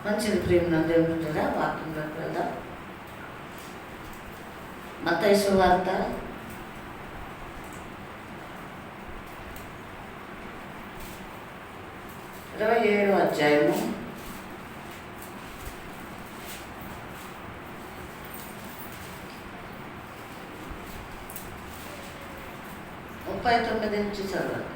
మంచిది ప్రేమ దేవుడురా. వాక్యంలోకి వెళ్దాం. మత్తయి సువార్త 27వ అధ్యాయము 39 నుంచి చదవండి.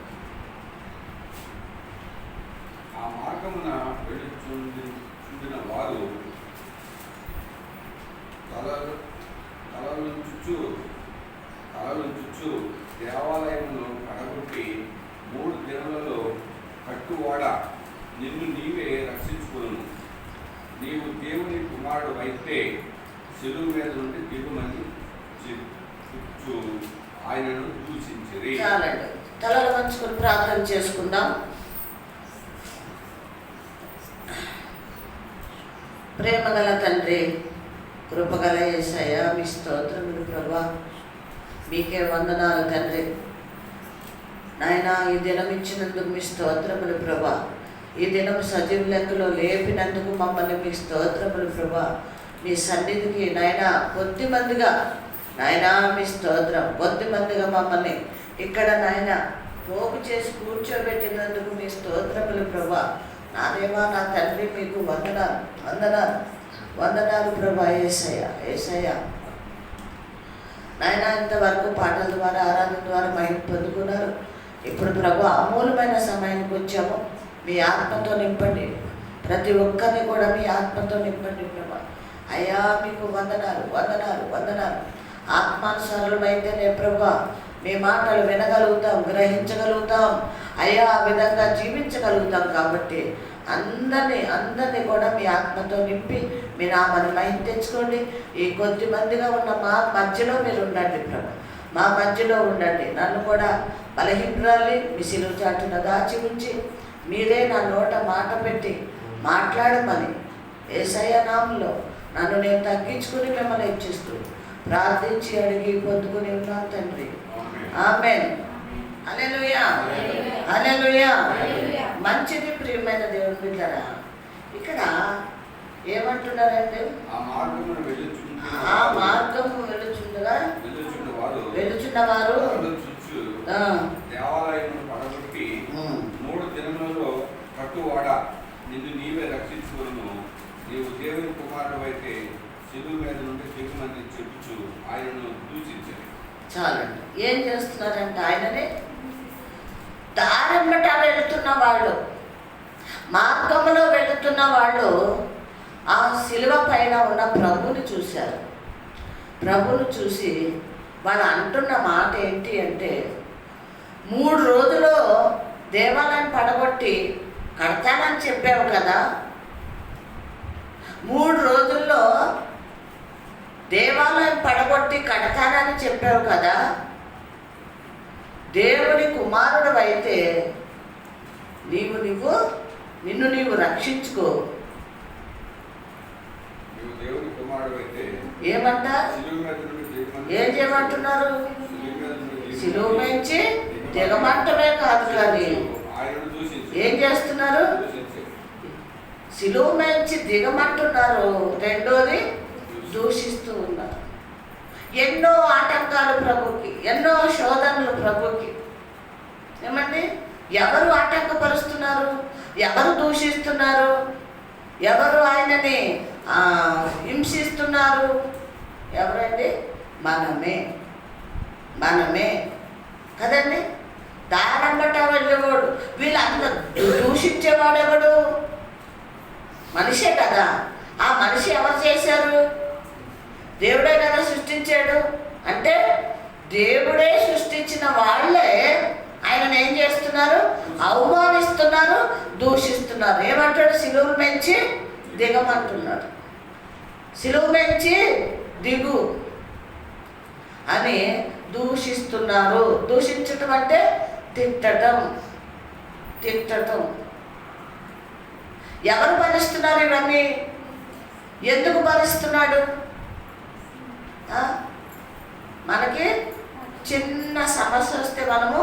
ఆ మార్గమున వెళ్ళుచుండిన వారు తలలుంచుచు దేవాలయమును పడగొట్టి 3 దినములలో కట్టువాడ నిన్ను నీవే రక్షించుకొనుము. నీవు దేవుని కుమారుడు అయితే శిలువ మీద నుండి దిగుమని చెప్పుచు ఆయనను దూషించిరి. చాలండి, తలలు వంచుకొని ప్రార్థన చేసుకుందాం. ప్రేమగల తండ్రి, కృపగల యేసయ్య, మీ స్తోత్రములు ప్రభా. మీకే వందనాలు తండ్రి. నాయన, ఈ దినం ఇచ్చినందుకు మీ స్తోత్రములు ప్రభా. ఈ దినం సజీవ లెక్కలో లేపినందుకు మమ్మల్ని మీ స్తోత్రములు ప్రభా. మీ సన్నిధికి నాయన కొద్దిమందిగా నాయన మీ స్తోత్రం, కొద్దిమందిగా మమ్మల్ని ఇక్కడ నాయన పోగు చేసి కూర్చోబెట్టినందుకు మీ స్తోత్రములు ప్రభా. నా దేవా, నా తండ్రి, మీకు వందనాలు వందనాలు వందనాలు ప్రభా. యేసయ్య యేసయ్య నాయన, ఇంతవరకు పాటల ద్వారా ఆరాధన ద్వారా మహిమ పొందుకున్నారు. ఇప్పుడు ప్రభు అమూలమైన సమయానికి వచ్చాము. మీ ఆత్మతో నింపండి, ప్రతి ఒక్కరిని కూడా మీ ఆత్మతో నింపండి ప్రభా. అయ్యా, మీకు వందనాలు వందనాలు వందనాలు. ఆత్మానుసారులమైతేనే ప్రభా మీ మాటలు వినగలుగుతాం, గ్రహించగలుగుతాం. అయ్యా, ఆ విధంగా జీవించగలుగుతాం. కాబట్టి అందరినీ కూడా మీ ఆత్మతో నింపి మీ నామని మహిమ తెచ్చుకోండి. ఈ కొద్ది మందిగా ఉన్న మా మధ్యలో మీరు ఉండండి ప్రభు, మా మధ్యలో ఉండండి. నన్ను కూడా బలహీనురాలి మీ సిలువ చాటున దాచి ఉంచి మీరే నా నోట మాట పెట్టి మాట్లాడమని యేసయ్య నామంలో నన్ను నేను తగ్గించుకుని మిమ్మల్ని ఇచ్చిస్తూ ప్రార్థించి అడిగి పొందుకుని ఉన్నాను తండ్రి. ఆమేన్. హల్లెలూయా హల్లెలూయా. మంచిది ప్రియమైన దేవుని బిడ్డలారా. ఇక్కడ ఏమంటున్నారంటే, ఆ మార్గము వెళుచుండగా వెళుచున్నవారు దేవాలయమును పడగొట్టి 3 దినములలో కట్టువాడ నిన్ను నీవే రక్షించుకొనుము. నీవు దేవుని కుమారుడు అయితే శిలువ మీద నుండి దిగుమని చెప్పుచు ఆయనను దూషించారు. చాలండి. ఏం చేస్తున్నారంటే, ఆయననే దారిమ్మట వెళుతున్న వాళ్ళు, మార్గంలో వెళుతున్న వాళ్ళు ఆ శిలువ పైన ఉన్న ప్రభువుని చూశారు. ప్రభువుని చూసి వాళ్ళు అంటున్న మాట ఏంటి అంటే, 3 రోజులు దేవాలయం పడగొట్టి కడతానని చెప్పావు కదా, 3 రోజుల్లో దేవాలయం పడగొట్టి కడతానని చెప్పావు కదా, దేవుని కుమారుడు అయితే నిన్ను నీవు రక్షించుకో. ఏమంట? ఏం చేయమంటున్నారు? శిలువ నుంచి దిగమంటమే కాదు, కానీ ఏం చేస్తున్నారు? శిలువ నుంచి దిగమంటున్నారు. రెండోది దూషిస్తూ ఉన్నారు. ఎన్నో ఆటంకాలు ప్రభుకి, ఎన్నో శోధనలు ప్రభుకి. ఏమండి? ఎవరు ఆటంకపరుస్తున్నారు? ఎవరు దూషిస్తున్నారు? ఎవరు ఆయనని హింసిస్తున్నారు? ఎవరండి? మనమే కదండి. దారంబట వెళ్ళేవాడు, వీళ్ళంతా దూషించేవాడు ఎవడు? మనిషే కదా. ఆ మనిషి ఎవరు చేశారు? దేవుడే కదా సృష్టించాడు. అంటే దేవుడే సృష్టించిన వాళ్ళే ఆయనను ఏం చేస్తున్నారు? అవమానిస్తున్నారు, దూషిస్తున్నారు. ఏమంటాడు? శిలువ నుంచి దిగమంటున్నాడు. శిలువ నుంచి దిగు అని దూషిస్తున్నారు. దూషించటం అంటే తిట్టడం. ఎవరు భరిస్తున్నారు ఇవన్నీ? ఎందుకు భరిస్తున్నాడు? మనకి చిన్న సమస్య వస్తే మనము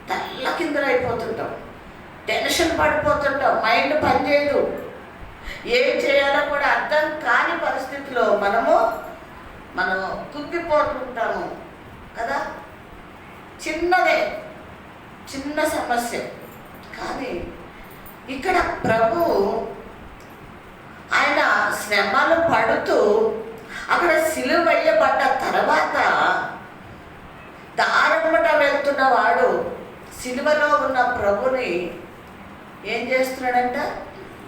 తల్ల కిందలైపోతుంటాం, టెన్షన్ పడిపోతుంటాం, మైండ్ పనిచేయదు. ఏం చేయాలో కూడా అర్థం కాని పరిస్థితిలో మనం కుంగిపోతుంటాము కదా. చిన్నదే, చిన్న సమస్య. కానీ ఇక్కడ ప్రభు ఆయన శ్రమలు పడుతూ అక్కడ సిలువ వేయబడ్డ తర్వాత దారమ్మట వెళ్తున్న వాడు సిలువలో ఉన్న ప్రభుని ఏం చేస్తున్నాడంట,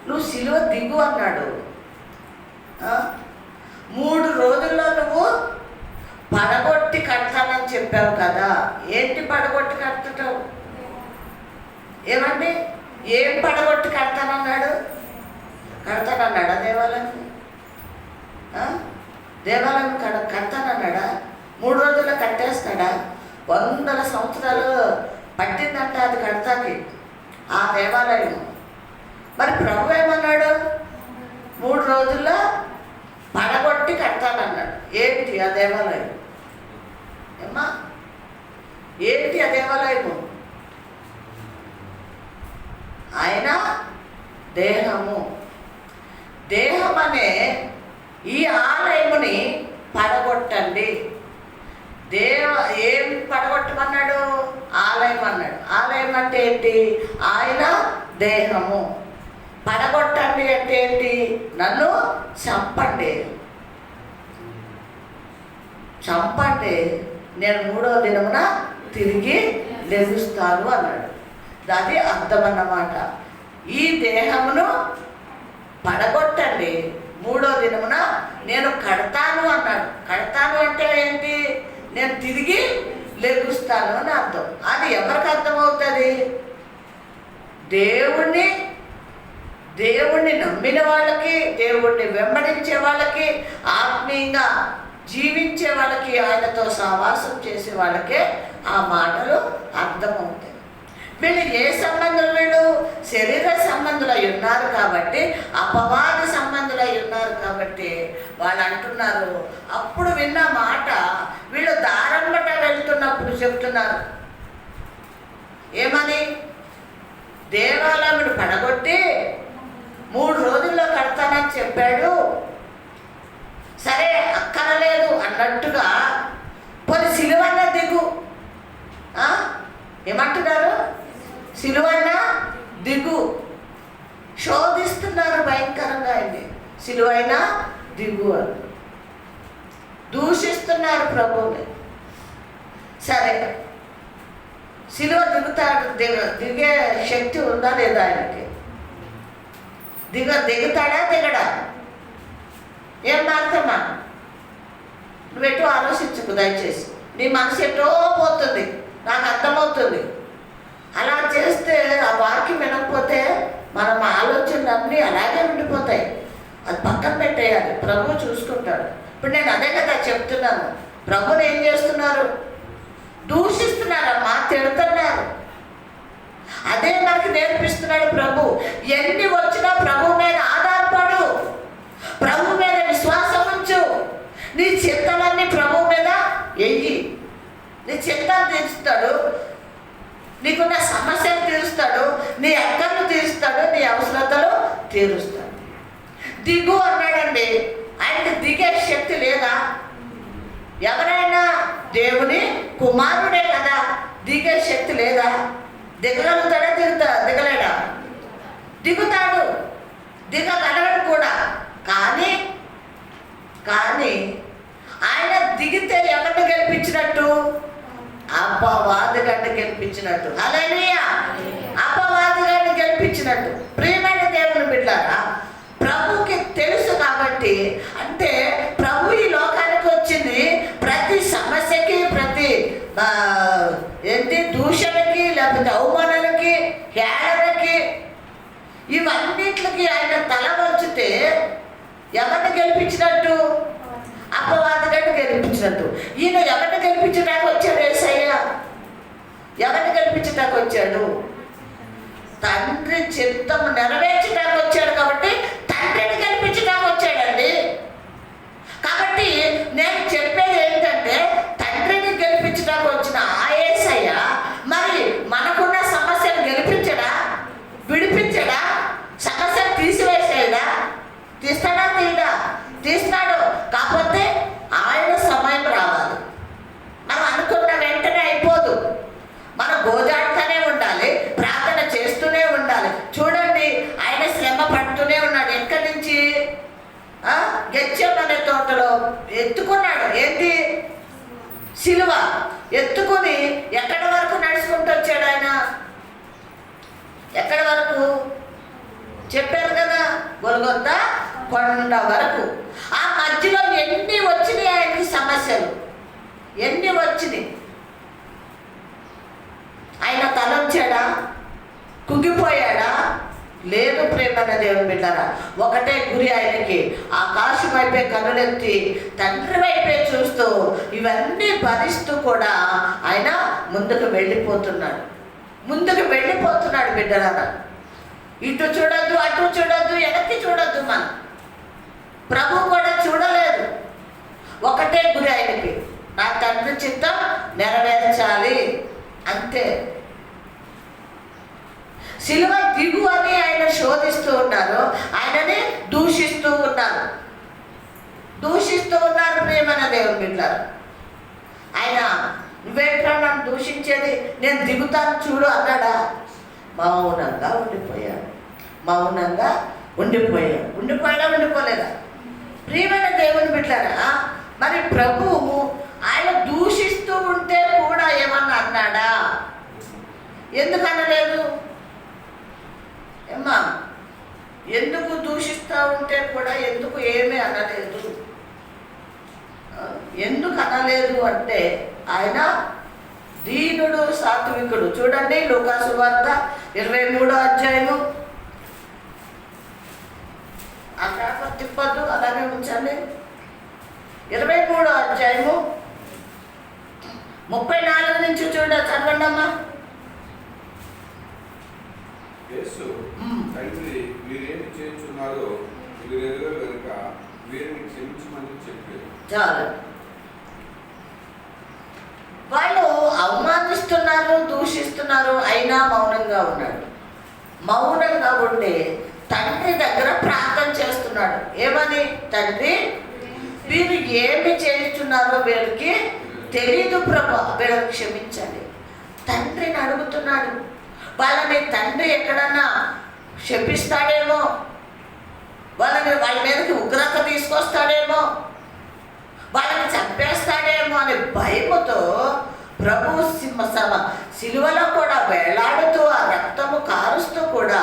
నువ్వు సిలువ దిగు అన్నాడు. 3 రోజుల్లో నువ్వు పడగొట్టి కడతానని చెప్పావు కదా. ఏంటి పడగొట్టి కడతావు? ఏమండి, ఏం పడగొట్టి కడతానన్నాడు? కడతానన్నాడా దేవాలయం? దేవాలయం కడతానన్నాడా? 3 రోజుల్లో కట్టేస్తాడా? 100 సంవత్సరాలు పట్టిందంట అది కడతాకి ఆ దేవాలయం. మరి ప్రభు ఏమన్నాడు? 3 రోజుల్లో పడగొట్టి కడతానన్నాడు. ఏంటి ఆ దేవాలయం? ఏమ్మా, ఏంటి ఆ దేవాలయము? ఆయన దేహము. దేహం అనే ఈ ఆలయముని పడగొట్టండి. ఏం పడగొట్టమన్నాడు? ఆలయం అన్నాడు. ఆలయం అంటే ఏంటి? ఆయన దేహము. పడగొట్టండి అంటే ఏంటి? నన్ను చంపండి, నేను 3వ దినమున తిరిగి లెగుస్తాను అన్నాడు. అది అర్థం అన్నమాట. ఈ దేహమును పడగొట్టండి, 3వ దినమున నేను కడతాను అన్నాడు. కడతాను అంటే ఏంటి? నేను తిరిగి లెగుస్తాను అని అర్థం. అది ఎవరికి అర్థమవుతుంది? దేవుణ్ణి నమ్మిన వాళ్ళకి, దేవుణ్ణి వెంబడించే వాళ్ళకి, ఆత్మీయంగా జీవించే వాళ్ళకి, ఆయనతో సహవాసం చేసే వాళ్ళకే ఆ మాటలు అర్థమవుతాయి. వీళ్ళు ఏ సంబంధులు? వీళ్ళు శరీర సంబంధులై ఉన్నారు కాబట్టి, అపవాద సంబంధులై ఉన్నారు కాబట్టి వాళ్ళు అంటున్నారు. అప్పుడు విన్న మాట వీళ్ళు దారంబట వెళ్తున్నప్పుడు చెప్తున్నారు. ఏమని? దేవాలయం పడగొట్టి 3 రోజుల్లో కడతానని చెప్పాడు. సరే అక్కరలేదు అన్నట్టుగా పోనీ సిలువన్న దిగు. ఏమంటున్నారు? సిలువన్న దిగు. శోధిస్తున్నారు భయంకరంగా. అండి సిలువైనా దిగు అని దూషిస్తున్నారు ప్రభువుని. సరే సిలువ దిగే శక్తి ఉందా లేదా ఆయనకి? దిగుతాడా? ఏం మార్తమ్మా, నువ్వెటో ఆలోచించకు దయచేసి. నీ మనసు ఎటో పోతుంది, నాకు అర్థమవుతుంది. అలా చేస్తే ఆ వాక్యం వినకపోతే మనం ఆలోచనలు అన్నీ అలాగే ఉండిపోతాయి. అది పక్కన పెట్టేయాలి, ప్రభు చూసుకుంటాడు. ఇప్పుడు నేను అదే కదా చెప్తున్నాను. ప్రభుని ఏం చేస్తున్నారు? దూషిస్తున్నారమ్మా, తిడుతున్నారు. అదే మనకి నేర్పిస్తున్నాడు ప్రభు. ఎన్ని వచ్చినా ప్రభు మీద ఆధారపడు, ప్రభు మీద విశ్వాసం ఉంచు. నీ చింతలన్నీ ప్రభు మీద వెయ్యి. నీ చింతలు తీరుస్తాడు, నీకున్న సమస్యలు తీరుస్తాడు, నీ అక్కర్లు తీరుస్తాడు, నీ అవసరతలు తీరుస్తాడు. దిగు అన్నాడండి. ఆయనకి దిగే శక్తి లేదా? ఎవరైనా దేవుని కుమారుడే కదా, దిగే శక్తి లేదా? దిగగలుగుతాడా? దిగలేడా? దిగుతాడు, దిగగలడు కూడా. కానీ ఆయన దిగితే ఎవరిని గెలిపించినట్టు? అపవాదిగాన్ని గెలిపించినట్టు. హల్లెలూయా! అపవాదిగాన్ని గెలిపించినట్టు. ప్రియమైన దేవుని బిడ్డలారా, ప్రభుకి తెలుసు కాబట్టి, అంటే ప్రభు ఈ లోకానికి వచ్చింది ప్రతి సమస్యకి, ప్రతి దూషణకి, లేకపోతే అవమానాలకి, హేళనకి, ఇవన్నిటికి ఆయన తల వంచితే ఎవరిని గెలిపించినట్టు? అపవాదిగాన్ని గెలిపించినట్టు. ఈయన ఎవరిని గెలిపించడానికి వచ్చాడు? యేసయ్య ఎవరిని గెలిపించడానికి వచ్చాడు? తండ్రి చిత్తం నెరవేర్చడానికి వచ్చాడు. కాబట్టి తండ్రిని గెలిపించడానికి వచ్చాడండి. కాబట్టి నేను చెప్పేది ఏంటంటే, తండ్రిని గెలిపించడానికి వచ్చిన ఆ యేసయ్య మరి మనకున్న సమస్యను గెలిపించడా? విడిపించడా? సమస్యను తీసివేసేదా? వరకు చెప్పారు కదా, గొల్గొతా కొండ వరకు. ఆ మధ్యలో ఎన్ని వచ్చినాయి ఆయనకి సమస్యలు, ఎన్ని వచ్చినాయి. ఆయన తలొచ్చాడా, కుంగిపోయాడా? లేదు ప్రేమన్న దేవుని బిడ్డరా, ఒకటే గురి ఆయనకి. ఆకాశం వైపే కనులెత్తి తండ్రి వైపే చూస్తూ ఇవన్నీ భరిస్తూ కూడా ఆయన ముందుకు వెళ్ళిపోతున్నాడు, ముందుకు వెళ్ళిపోతున్నాడు బిడ్డలారా. ఇటు చూడొద్దు, అటు చూడొద్దు, వెనక్కి చూడొద్దు. మనం ప్రభు కూడా చూడలేదు, ఒకటే గురి ఆయనకి, నా తండ్రి చిత్తం నెరవేర్చాలి, అంతే. సిలువ దిగు అని ఆయన శోధిస్తూ ఉన్నారు, ఆయనని దూషిస్తూ ఉన్నారు, దూషిస్తూ ఉన్నారు ప్రేమన్న దేవుని బిడ్డలారా. ఆయన నువ్వేంట్రా నన్ను దూషించేది, నేను దిగుతాను చూడు అన్నాడా? మౌనంగా ఉండిపోయాడు, మౌనంగా ఉండిపోయాడు. ఉండిపోలేదా ప్రియమైన దేవుని బిడ్డలారా? మరి ప్రభువు ఆయన దూషిస్తూ ఉంటే కూడా ఏమన్నా అన్నాడా? ఎందుకు అనలేదు? ఏమ్మా, ఎందుకు దూషిస్తూ ఉంటే కూడా ఎందుకు ఏమీ అనలేదు? ఎందుకు అనలేదు అంటే ఆయన దీనుడు, సాత్వికుడు. చూడండి లూకా సువార్త 23వ అధ్యాయము, అక్కడ తిప్పద్దు, అలాగే ఉంచండి. 23వ అధ్యాయము 34 నుంచి చదవండి అమ్మా. యేసు, తండ్రి వీరేమి చేస్తున్నారో వీరు ఎరుగరు కనుక వీరిని క్షమించమని చెప్పారు. చాలు. వాళ్ళు అవమానిస్తున్నారు, దూషిస్తున్నారు, అయినా మౌనంగా ఉన్నాడు. మౌనంగా ఉండి తండ్రి దగ్గర ప్రార్థన చేస్తున్నాడు. ఏమని? తండ్రి, వీరు ఏమి చేస్తున్నారో వీరికి తెలీదు ప్రభా, వీళ్ళని క్షమించండి. తండ్రిని అడుగుతున్నాడు. వాళ్ళని తండ్రి ఎక్కడన్నా శపిస్తాడేమో, వాళ్ళ మీదకి ఉగ్రత తీసుకొస్తాడేమో, వాళ్ళని చంపేస్తాడేమో అనే భయముతో ప్రభు సిలువలో కూడా వేలాడుతూ ఆ రక్తము కారుస్తూ కూడా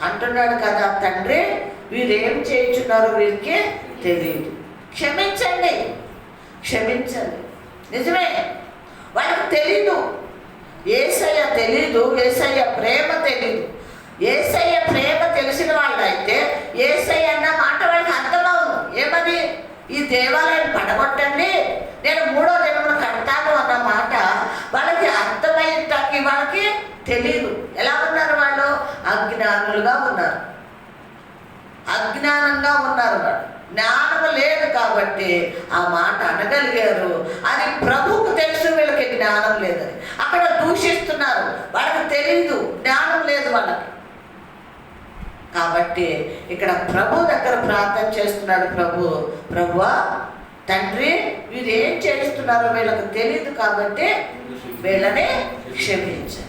అంటున్నాడు కదా, తండ్రి వీరేం చేయించున్నారో వీరికి తెలియదు, క్షమించండి, క్షమించండి. నిజమే, వాళ్ళకి తెలీదు, యేసయ్య తెలీదు, యేసయ్య ప్రేమ తెలీదు. యేసయ్య ప్రేమ తెలిసిన వాళ్ళైతే యేసయ్య అన్న మాట వాళ్ళకి అర్థమవును. ఏమని? ఈ దేవాలయం పడగొట్టండి, నేను 3వ దినమున కడతాను అన్న మాట వాళ్ళకి అర్థమయ్యేటానికి వాళ్ళకి తెలీదు. ఎలా ఉన్నారు వాళ్ళు? అజ్ఞానులుగా ఉన్నారు, అజ్ఞానంగా ఉన్నారు. వాళ్ళు జ్ఞానం లేదు కాబట్టి ఆ మాట అనగలిగారు. అది ప్రభువుకు తెలుసు, వీళ్ళకి జ్ఞానం లేదని. అక్కడ దూషిస్తున్నారు, వాళ్ళకి తెలీదు, జ్ఞానం లేదు వాళ్ళకి. కాబట్టి ఇక్కడ ప్రభు దగ్గర ప్రార్థన చేస్తున్నాడు. ప్రభువా తండ్రి, వీరు ఏం చేస్తున్నారో వీళ్ళకి తెలియదు కాబట్టి వీళ్ళని క్షమించాలి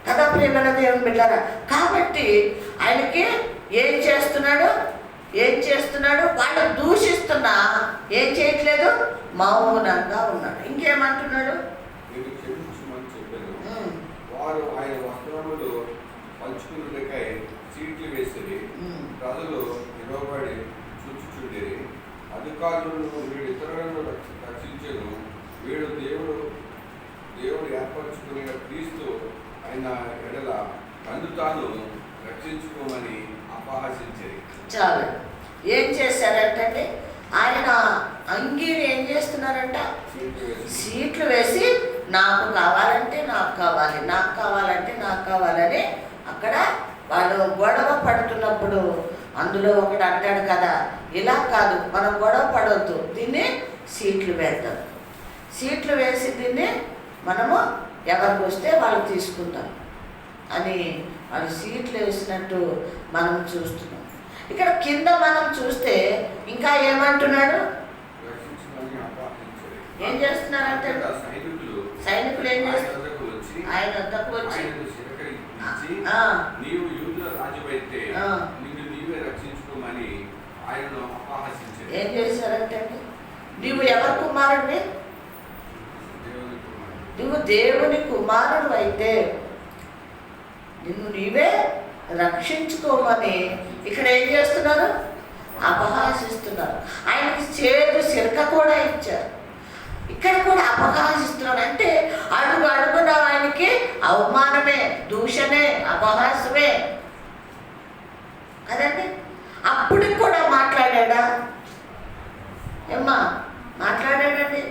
కదా ప్రియమైన దేవుని బిడ్డలారా. కాబట్టి ఆయనకి ఏం చేస్తున్నాడు? వాళ్ళు దూషిస్తున్నా ఏం చేయట్లేదు, మౌనంగా ఉన్నాడు. ఇంకేమంటున్నాడు? వారు ఆయన వస్త్రములు పంచుకున్నకై చీట్లు వేసిరి, ప్రజలు నిలబడి చూచుచుండిరి. అధికారులు వీడు ఇతరులను రక్షించను, వీడు దేవుడు ఏర్పరచుకునే క్రీస్తు ఆయన ఎడల తను తాను రక్షించుకోమని అపహాసించేది. చాలు. ఏం చేశారంటే ఆయన అంగీని ఏం చేస్తున్నారంట? సీట్లు వేసి నాకు కావాలంటే నాకు కావాలి, నాకు కావాలంటే నాకు కావాలని అక్కడ వాళ్ళు గొడవ పడుతున్నప్పుడు అందులో ఒకటి అంటాడు కదా, ఇలా కాదు, మనం గొడవ పడవద్దు, దీన్ని సీట్లు వేద్దాం, సీట్లు వేసి దీన్ని మనము ఎవరికి వస్తే వాళ్ళు తీసుకుంటాం అని వాళ్ళు సీట్లు వేసినట్టు మనం చూస్తున్నాం. ఇక్కడ కింద మనం చూస్తే ఇంకా ఏమంటున్నాడు? ఏం చేస్తున్నారంటే సైనికులు ఏం చేస్తున్నారు? ఆయన వద్దకు వచ్చి నీవు యూదుల రాజువైతే నిన్ను నీవే రక్షించుకోమని ఆయనను అపహాసించారు. ఏం చేశారంటే, నీవు ఎవరి కుమారుడివి? నువ్వు దేవుని కుమారుడు అయితే నిన్ను నీవే రక్షించుకోమని ఇక్కడ ఏం చేస్తున్నారు? అపహాసిస్తున్నారు. ఆయనకి చేదు సిరక కూడా ఇచ్చారు. ఇక్కడ కూడా అపహాసిస్తున్నారు. అంటే అడుగు అడుగున ఆయనకి అవమానమే, దూషణే, అపహాసమే కదండి. అప్పటికి కూడా మాట్లాడా? ఏమ్మా మాట్లాడాడండి.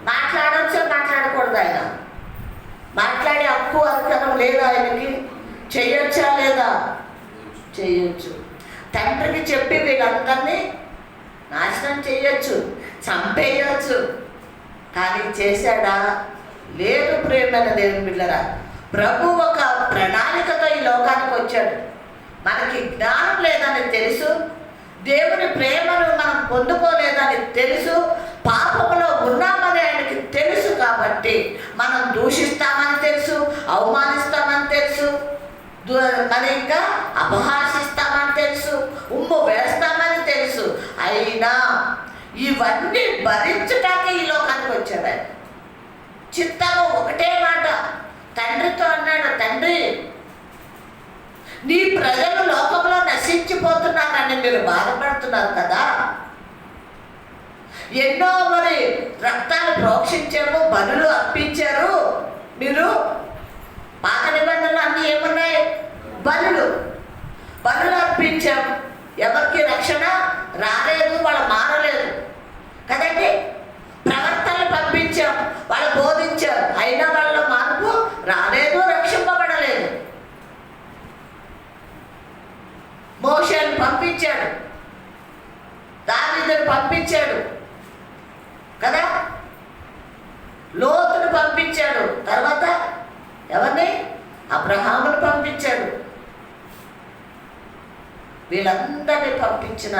మాట్లాడొచ్చా మాట్లాడకూడదు? ఆయన మాట్లాడే హక్కు అధికారం లేదా ఆయనకి? చెయ్యొచ్చా లేదా? చెయ్యొచ్చు. తండ్రికి చెప్పి వీళ్ళందరినీ నాశనం చేయొచ్చు, చంపేయచ్చు. కానీ చేశాడా? లేదు. ప్రేమైన దేవుని బిడ్డలారా, ప్రభు ఒక ప్రణాళికతో ఈ లోకానికి వచ్చాడు. మనకి జ్ఞానం లేదని తెలుసు, దేవుని ప్రేమను మనం పొందుకోలేదని తెలుసు, పాపములో ఉన్నామని ఆయనకి తెలుసు. కాబట్టి మనం దూషిస్తామని తెలుసు, అవమానిస్తామని తెలుసు, మరి ఇంకా అపహాసిస్తామని తెలుసు, ఉమ్ము వేస్తామని తెలుసు. అయినా ఇవన్నీ భరించడానికి ఈ లోకానికి వచ్చాడు ఆయన. చిత్తము ఒకటే మాట తండ్రితో అన్నాడు, తండ్రి నీ ప్రజలు లోకంలో నశించిపోతున్నారని మీరు బాధపడుతున్నారు కదా, ఎన్నో మరి రక్తాలు ప్రోక్షించాము, బలులు అర్పించారు. మీరు పాత నిబంధనలు అన్నీ ఏమున్నాయి? బలులు అర్పించాము. ఎవరికి రక్షణ రాలేదు, వాళ్ళు మారలేదు కదండి. ప్రవర్తనలు పంపించాం, వాళ్ళు బోధించారు, అయినా వాళ్ళ మార్పు రాలేదు, రక్షింపబడలేదు. మోషేను పంపించాడు, దావీదును పంపించాడు కదా, లోతును పంపించాడు, తర్వాత ఎవరిని? అబ్రహామును పంపించాడు. వీళ్ళందరినీ పంపించిన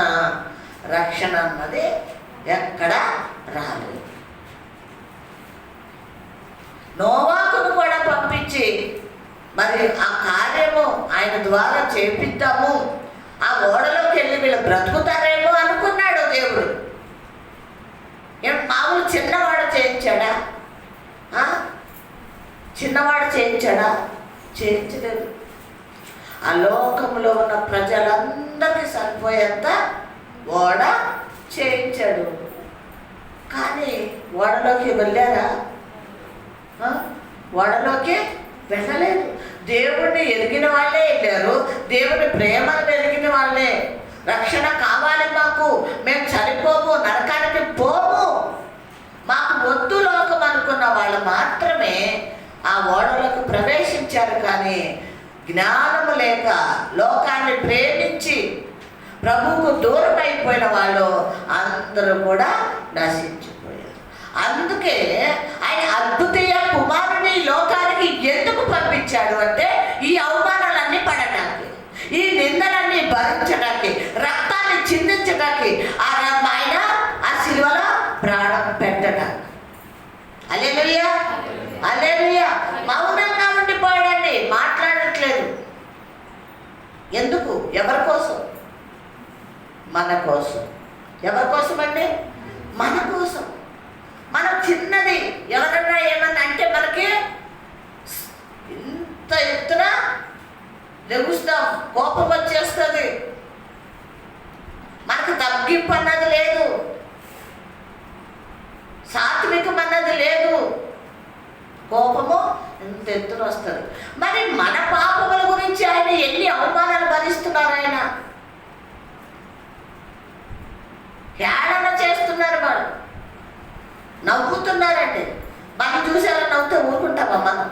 రక్షణ అన్నది ఎక్కడ రాలేదు. నోవాకును కూడా పంపించి మరి ఆ కార్యము ఆయన ద్వారా చేపిద్దాము, ఆ ఓడలోకి వెళ్ళి వీళ్ళు బ్రతుకుతారేమో అనుకున్నాడు దేవుడు. మామూలు చిన్నవాడు చేయించాడా? చిన్నవాడు చేయించాడా? చేయించలేదు. ఆ లోకంలో ఉన్న ప్రజలందరికీ సరిపోయేంత ఓడ చేయించాడు. కానీ ఓడలోకి వెళ్ళారా? ఓడలోకి వెళ్ళలేదు. దేవుణ్ణి ఎరిగిన వాళ్ళే వెళ్ళారు, దేవుని ప్రేమను ఎరిగిన వాళ్ళే. రక్షణ కావాలి మాకు, మేము చనిపోము, నరకానికి పోము, మాకు వద్దు లోకం అనుకున్న వాళ్ళు మాత్రమే ఆ ఓడలకు ప్రవేశించారు. కానీ జ్ఞానము లేక లోకాన్ని ప్రేమించి ప్రభువుకు దూరం అయిపోయిన వాళ్ళు అందరూ కూడా నశించిపోయారు. అందుకే ఆయన అద్భుతీయ కుమారుని లోకానికి ఎందుకు పంపించాడు అంటే ఈ అవమానాలన్నీ పడడానికి, ఈ నిందలన్నీ భరించడానికి, రక్తాన్ని చిందించడానికి, ఆయన ఆ శిలువలో ప్రాణం పెట్టడానికి. హల్లెలూయా, హల్లెలూయా. మౌనంగా ఉండిపోయాడండి, మాట్లాడట్లేదు. ఎందుకు? ఎవరి కోసం? మన కోసం. ఎవరి కోసం అండి? మన కోసం. మనం చిన్నది ఎవరన్నా ఏమన్నా అంటే మనకి ఇంత ఎత్తున లెగుస్తాం, కోపం వచ్చేస్తుంది. మనకు తగ్గింపు అన్నది లేదు, సాత్వికం అన్నది లేదు, కోపము ఇంత ఎత్తున వస్తుంది. మరి మన పాపముల గురించి ఆయన ఎన్ని అవమానాలు భరిస్తున్నారు. ఆయన హేళన చేస్తున్నారు, వాళ్ళు నవ్వుతున్నారండి. మనం చూసేవాళ్ళు నవ్వుతే ఊరుకుంటామా మనం?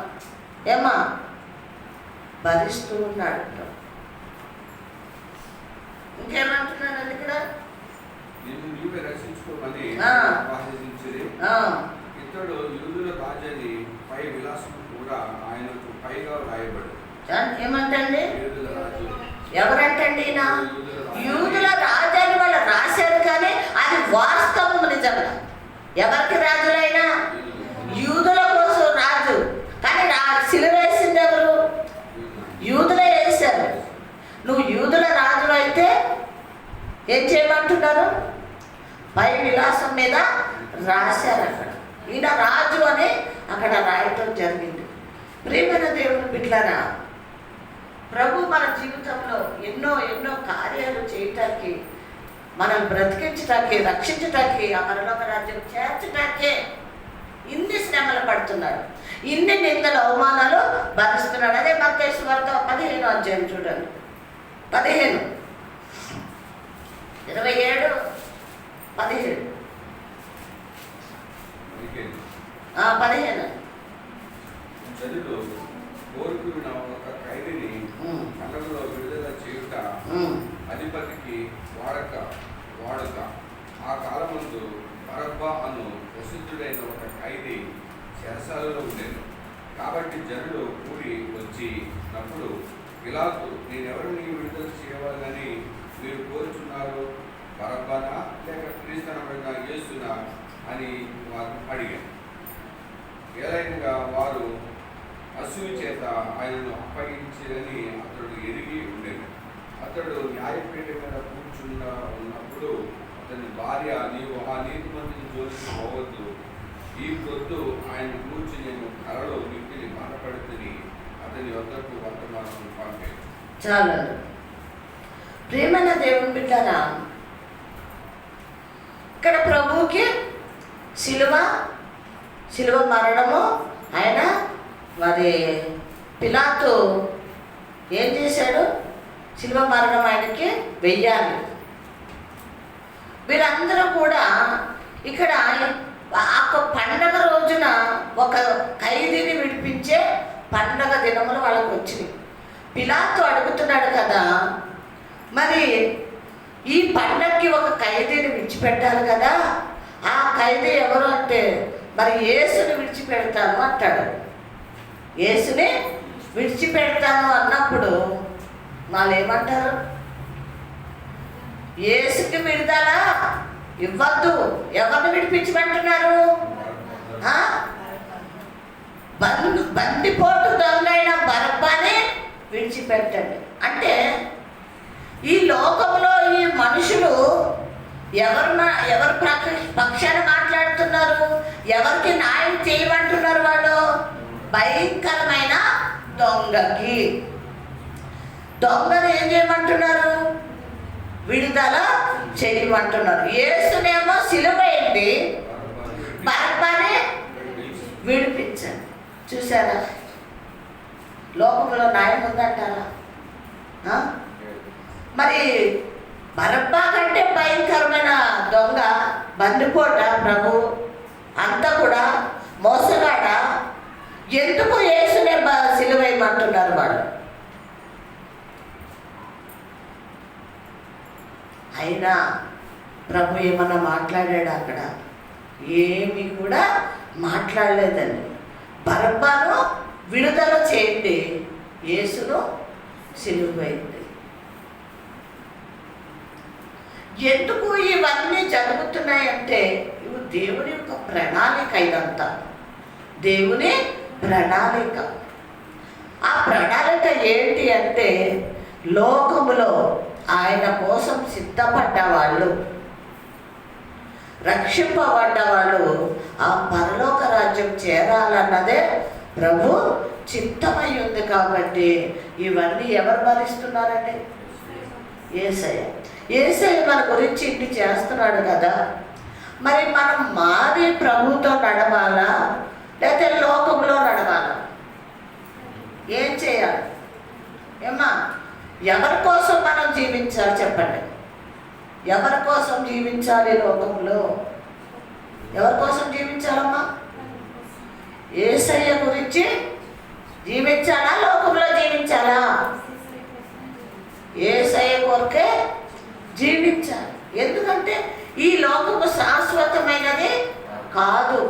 ఏమా భరిస్తూ ఉన్నాడు. ఇంకేమంటున్నాడు ఇక్కడ? ఇతడు యూదుల రాజని పై విలాసం కూడా ఆయనకు పైగా రాయబడు. ఏమంటండి? ఎవరంటండి? యూదుల రాజు అని వాళ్ళు రాశారు, కానీ అది వాస్తవం నిజంగా. ఎవరికి రాజులైనా యూదుల కోసం రాజు, కానీ సిలువ వేసింది ఎవరు? యూదులే వేశారు. నువ్వు యూదుల రాజులు అయితే ఏం చేయమంటున్నారు? పై విలాసం మీద రాశారు. అక్కడ ఈయన రాజు అని అక్కడ రాయటం జరిగింది. ప్రియమైన దేవుని బిడ్డలారా, ప్రభు మన జీవితం మనల్ని బ్రతికించటానికి, రక్షించటానికి, ఆ పరలోక రాజ్యం చేర్చటానికే ఇన్ని శ్రమలు పడుతున్నాడు, ఇన్ని నిందలు అవమానాలు భరిస్తున్నాడు. అదే మత్తయి సువార్త 15వ అధ్యాయం చూడండి, 15, 27, 17, 15. జనులు కోరుకున్న ఒక ఖైదీని పండుగలో విడుదల చేయుట అధిపతికి వాడుక. ఆ కాలమందు బరబ్బా అను ప్రసిద్ధుడైన ఒక ఖైదీ చెరసాలలో ఉండేది. కాబట్టి జనులు కూడి వచ్చినప్పుడు పిలాతు, నేనెవరిని విడుదల చేయవాలని మీరు కోరుచున్నారు? బరబ్బానా లేక క్రీస్తునైన యేసునా అని వారు అడిగారు. ఏలైనగా వారు అసూయ చేత ఆయనను అప్పగించారని అతడు ఎరిగి ఉండేది. అతడు న్యాయపీఠ మీద ఉన్నప్పుడు అతని భార్య, నీవు ఆ నీతిమంతుని జోలికి పోవద్దు, ఈ పొద్దు ఆయన కూర్చి నేను కలలో మిక్కిలి బాధపడుతుంది అతని వద్దకు వర్తమానం పంపాను. చాలా ప్రేమైన దేవుని బిడ్డరా, ఇక్కడ ప్రభువుకి శిలువ మరణము, ఆయన మరి పిలాతు ఏం చేశాడు? శిలువ మరణం ఆయనకి వెయ్యాలి. వీరందరూ కూడా ఇక్కడ ఆ పండగ రోజున ఒక ఖైదీని విడిపించే పండగ దినములు వాళ్ళకు వచ్చినాయి. పిలాతు అడుగుతున్నాడు కదా, మరి ఈ పండగకి ఒక ఖైదీని విడిచిపెట్టాలి కదా, ఆ ఖైదీ ఎవరు అంటే మరి యేసుని విడిచిపెడతాను అంటాడు. యేసుని విడిచిపెడతాను అన్నప్పుడు వాళ్ళు ఏమంటారు? యేసుకి విడుదల ఇవ్వద్దు, ఎవరిని విడిపించమంటున్నారు? బందిపోటు దొంగైన బరబ్బాని విడిచిపెట్టండి అంటే, ఈ లోకంలో ఈ మనుషులు ఎవరు పక్షాన మాట్లాడుతున్నారు? ఎవరికి న్యాయం చేయమంటున్నారు? వాళ్ళు భయంకరమైన దొంగను ఏం చేయమంటున్నారు? విడుదల చేయమంటున్నారు. యేసునేమో సిలువ ఏంటి, బరబ్బాని విడిపించండి. చూసారా, లోకంలో న్యాయం ఉందంటారా? మరి బరబ్బా కంటే భయంకరమైన దొంగ, బందిపోట, ప్రభు అంతా కూడా మోసగాడ, ఎందుకు యేసునే సిలువేయమంటున్నారు వాళ్ళు? అయినా ప్రభు ఏమన్నా మాట్లాడాడు అక్కడ? ఏమీ కూడా మాట్లాడలేదండి. బరబ్బాను విడుదల చేయండి, యేసును సిలువేయండి. ఎందుకు ఇవన్నీ జరుగుతున్నాయంటే ఇవి దేవుని యొక్క ప్రణాళిక. ఇదంతా దేవుని ప్రణాళిక. ఆ ప్రణాళిక ఏంటి అంటే, లోకములో ఆయన కోసం సిద్ధపడ్డ వాళ్ళు, రక్షింపబడ్డ వాళ్ళు ఆ పరలోక రాజ్యం చేరాలన్నదే ప్రభు చిత్తమై ఉంది. కాబట్టి ఇవన్నీ ఎవరు భరిస్తున్నారండి? యేసయ్య మన గురించి ఇన్ని చేస్తున్నాడు కదా, మరి మనం మాది ప్రభుతో నడవాలా లేకపోతే లోకంలో నడవాలా? ఏం చేయాలి? ఏమ్మా, ఎవరి కోసం మనం జీవించాలి చెప్పండి? ఎవరి కోసం జీవించాలి? లోకంలో ఎవరి కోసం జీవించాలమ్మా? యేసయ్య గురించి జీవించాలా, లోకంలో జీవించాలా? యేసయ్య కొరకే జీవించాలి. ఎందుకంటే ఈ లోకము శాశ్వతమైనది కాదు.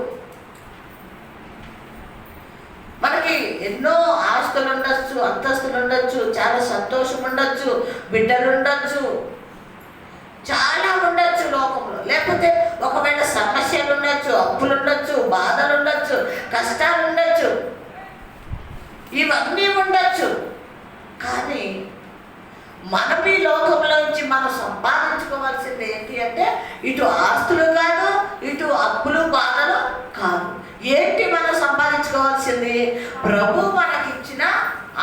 మనకి ఎన్నో ఆస్తులు ఉండొచ్చు, అంతస్తులు ఉండొచ్చు, చాలా సంతోషం ఉండొచ్చు, బిడ్డలు ఉండొచ్చు, చాలా ఉండొచ్చు లోకంలో. లేకపోతే ఒకవేళ సమస్యలు ఉండొచ్చు, అప్పులు ఉండొచ్చు, బాధలు ఉండొచ్చు, కష్టాలు ఉండొచ్చు, ఇవన్నీ ఉండొచ్చు. కానీ మనం ఈ లోకంలోంచి మనం సంపాదించుకోవాల్సింది ఏంటి అంటే, ఇటు ఆస్తులు కాదు, ఇటు అప్పులు బాధలు కాదు. ఏంటి మనం సంపాదించుకోవాల్సింది? ప్రభు మనకిచ్చిన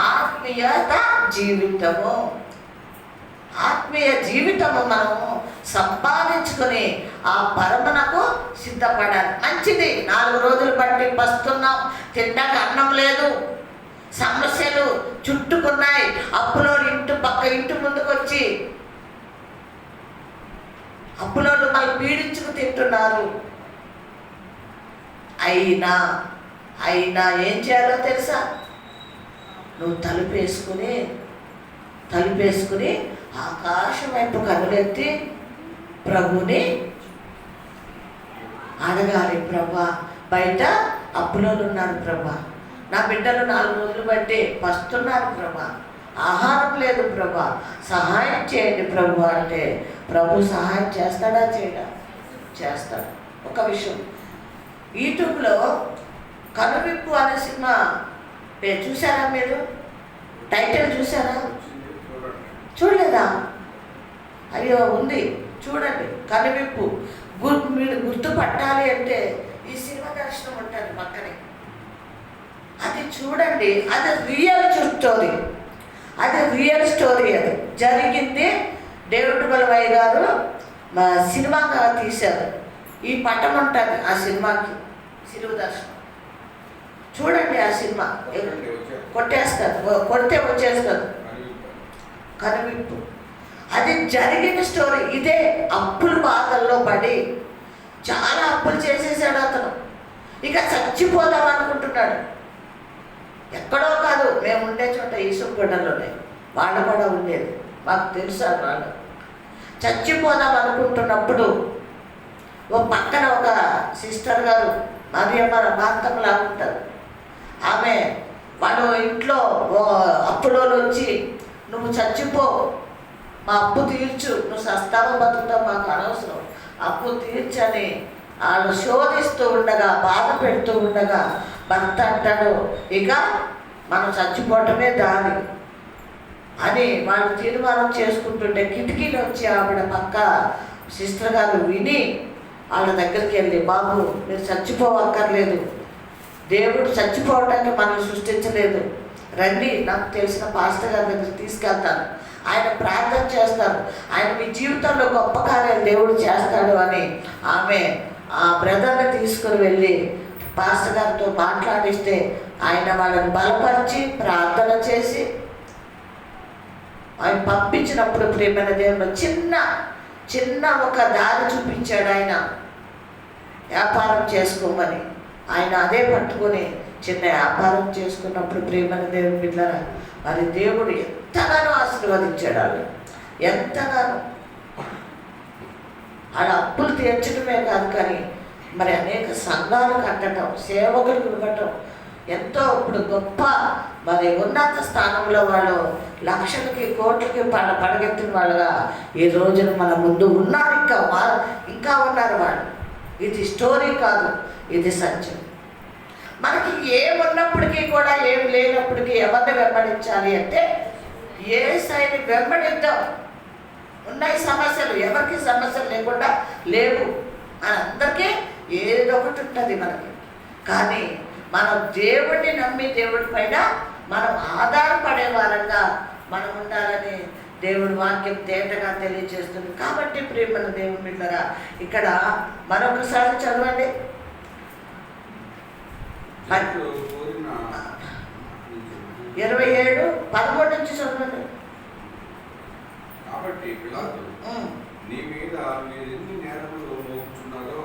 ఆత్మీయత జీవితము. ఆత్మీయ జీవితము మనము సంపాదించుకొని ఆ పరమునకు సిద్ధపడాలి. మంచిది, 4 రోజులు బట్టి పస్తున్నాం, తింటాక అన్నం లేదు, సమస్యలు చుట్టుకున్నాయి, అప్పులో ఇంటి ముందుకు వచ్చి అప్పులోళ్ళు మళ్ళీ పీడించుకు తింటున్నారు. అయినా ఏం చేయాలో తెలుసా? నువ్వు తలుపేసుకుని ఆకాశం వైపు కనులెత్తి ప్రభుని అడగాలి. ప్రభా, బయట అప్పులోళ్ళు ఉన్నారు ప్రభా, నా బిడ్డలు 4 రోజులు బట్టి పస్తున్నారు ప్రభా, ఆహారం లేదు ప్రభా, సహాయం చేయండి ప్రభు అంటే ప్రభు సహాయం చేస్తాడా చేయడా? చేస్తాడు. ఒక విషయం, యూట్యూబ్లో కనువిప్పు అనే సినిమా చూసారా మీరు? టైటిల్ చూసారా? చూడలేదా? అయ్యో ఉంది, చూడండి. కనువిప్పు మీరు గుర్తుపట్టాలి అంటే ఈ సినిమా దర్శనం ఉంటుంది పక్కనే, అది చూడండి. అది రియల్ స్టోరీ, అది జరిగింది. డేవిడ్ బలవయ్య గారు సినిమాగా తీశారు. ఈ పటం ఉంటుంది ఆ సినిమాకి, సిలువ దర్శనం. చూడండి ఆ సినిమా, కొడితే వచ్చేస్తారు. కనువిప్పు అది జరిగిన స్టోరీ. ఇదే అప్పుల బాధల్లో పడి చాలా అప్పులు చేసేసాడు అతను. ఇక చచ్చిపోదాం అనుకుంటున్నాడు. ఎక్కడో కాదు, మేము ఉండే చోట ఈసుగూడలోనే వాళ్ళు కూడా ఉండేది, మాకు తెలుసు. వాళ్ళు చచ్చిపోదాం అనుకుంటున్నప్పుడు ఓ పక్కన ఒక సిస్టర్ గారు మార్తమ్మలా ఉంటారు. ఆమె వాడు ఇంట్లో అప్పులోళ్ళు వచ్చి, నువ్వు చచ్చిపో, మా అప్పు తీర్చు, నువ్వు సస్తావో బతుకుతావు మాకు అనవసరం, అప్పు తీర్చని వాళ్ళు శోధిస్తూ ఉండగా, బాధ పెడుతూ ఉండగా భర్త అంటాడు, ఇక మనం చచ్చిపోవటమే దారి అని వాళ్ళు తీర్మానం చేసుకుంటుంటే కిటికీలో వచ్చి ఆవిడ పక్క సిస్టర్ గారు విని వాళ్ళ దగ్గరికి వెళ్ళి, బాబు మీరు చచ్చిపోవక్కర్లేదు, దేవుడు చచ్చిపోవటానికి మనల్ని సృష్టించలేదు, రండి, నాకు తెలిసిన పాస్టర్ గారి దగ్గరికి తీసుకెళ్తాను, ఆయన ప్రార్థన చేస్తారు, ఆయన మీ జీవితంలో గొప్ప కార్యాలు దేవుడు చేస్తాడు అని ఆమె ఆ బ్రదర్ని తీసుకుని వెళ్ళి పాస్టర్ గారితో మాట్లాడిస్తే ఆయన వాళ్ళని బలపరిచి ప్రార్థన చేసి ఆయన పంపించినప్పుడు ప్రియమైన దేవుడు చిన్న ఒక దారి చూపించాడు. ఆయన వ్యాపారం చేసుకోమని, ఆయన అదే పట్టుకొని చిన్న వ్యాపారం చేసుకున్నప్పుడు ప్రియమైన దేవుని బిడ్డలారా, మరి దేవుడు ఎంతగానో ఆశీర్వదించాడు. వాళ్ళు ఎంతగానో ఆడ అప్పులు తీర్చడమే కాదు, కానీ మరి అనేక సంఘాలు కట్టడం, సేవకులకు ఇవ్వటం, ఎంతో ఇప్పుడు గొప్ప మరి ఉన్నత స్థానంలో వాళ్ళు లక్షలకి కోట్లకి పడగెత్తిన వాళ్ళగా ఈ రోజున మన ముందు ఉన్నారు. ఇంకా ఉన్నారు వాళ్ళు. ఇది స్టోరీ కాదు, ఇది సత్యం. మనకి ఏమున్నప్పటికీ కూడా ఏం లేనప్పటికీ ఎవరిని వెంబడించాలి అంటే యేసయ్యని వెంబడిద్దాం. ఉన్నాయి సమస్యలు, ఎవరికి సమస్యలు లేకుండా లేవు, అందరికీ ఏదో ఒకటి ఉంటుంది మనకి. కానీ మనం దేవుడిని నమ్మి దేవుడి పైన మనం ఆధారపడే వారంగా మనం ఉండాలని దేవుడి వాక్యం తేటగా తెలియజేస్తుంది. కాబట్టి ప్రియమైన దేవుని బిడ్డలారా, ఇక్కడ మరొకసారి చదవండి. 27:13 నుంచి చదవండి. కాబట్టి పిలాతు, నీ మీద మీరు ఎన్ని నేరములు మోపుతున్నారో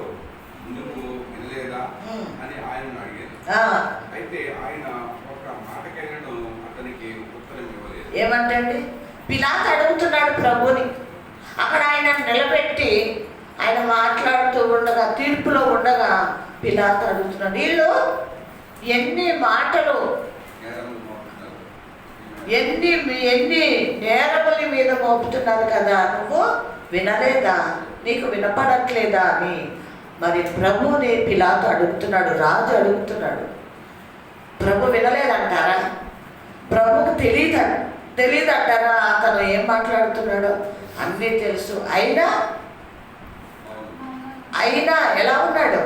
నువ్వు వినలేదా అని ఆయనను అడిగాను. అయితే ఆయన ఒక మాటకైనను అతనికి ఉత్తరం ఇవ్వలేదు. ఏమంటండి? పిలాతు అడుగుతున్నాడు ప్రభుని. అక్కడ ఆయన నిలబెట్టి ఆయన మాట్లాడుతూ ఉండగా, తీర్పులో ఉండగా పిలాతు అడుగుతున్నాడు, వీళ్ళు ఎన్ని మాటలు, ఎన్ని నేరముల మీద మోపుతున్నారు కదా, నువ్వు వినలేదా, నీకు వినపడట్లేదా అని మరి ప్రభుని పిలాతు అడుగుతున్నాడు. రాజు అడుగుతున్నాడు. ప్రభు వినలేదంటారా? ప్రభుకు తెలియదంటారా అతను ఏం మాట్లాడుతున్నాడో? అన్నీ తెలుసు. అయినా ఎలా ఉన్నాడు?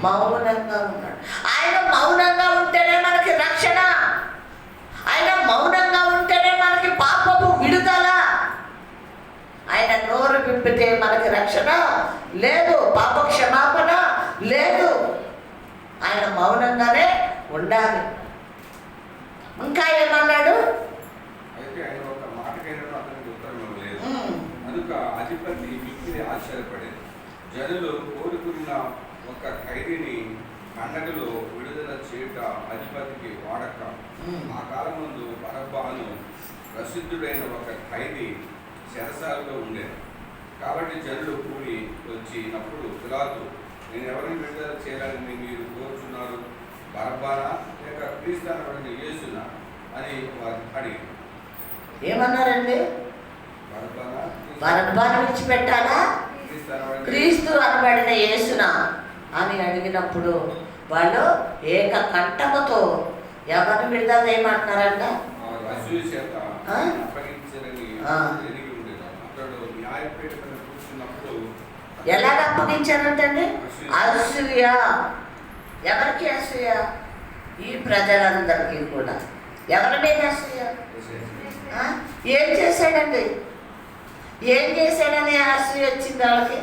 మౌనంగా ఉన్నాడు. ఆయన మౌనంగా ఉంటేనే మనకి రక్షణ, ఆయన మౌనంగా ఉంటేనే మనకి పాపపు విడుదల. ఆయన నోరు విప్పితే మనకి రక్షణ లేదు, పాప క్షమాపణ లేదు. ఆయన మౌనంగానే ఉండాలి. ఇంకా ఏమన్నాడు? అయితే ఆయన ఒక మాటకైనా అతనికి ఉత్తరం ఇవ్వలేదు. కనుక అధిపతి మిక్కిలి ఆశ్చర్యపడేది. జనులు కోరుకున్న ఒక ఖైదీని పండగలో విడుదల చేయుట అధిపతికి వాడక. ఆ కాలం ముందు బరబ్బను ప్రసిద్ధుడైన ఒక ఖైదీ చెరసాలలో ఉండేది. కాబట్టి జనులు కూడి వచ్చినప్పుడు పిలాతు, నేను ఎవరిని విడుదల చేయాలని మీరు కోరుచున్నారు? బరబ్బానా లేక క్రీస్తు అనబడిన యేసునా అని వారు అడిగారు. ఏమన్నారండి? బరబ్బాను విడిచిపెట్టాలా, క్రీస్తు అనబడిన యేసునా అని అడిగినప్పుడు వాళ్ళు ఏక కంఠముతో ఎవరిని విడుదల చేయమంటున్నారంట? ఎలాగ అప్పగించారంటండి? అసూయ. ఎవరికి అసూయ? ఈ ప్రజలందరికీ కూడా. ఎవరి మీద అసూయ? ఏం చేశాడండి? ఏం చేశాడని అసూయ వచ్చింది వాళ్ళకి?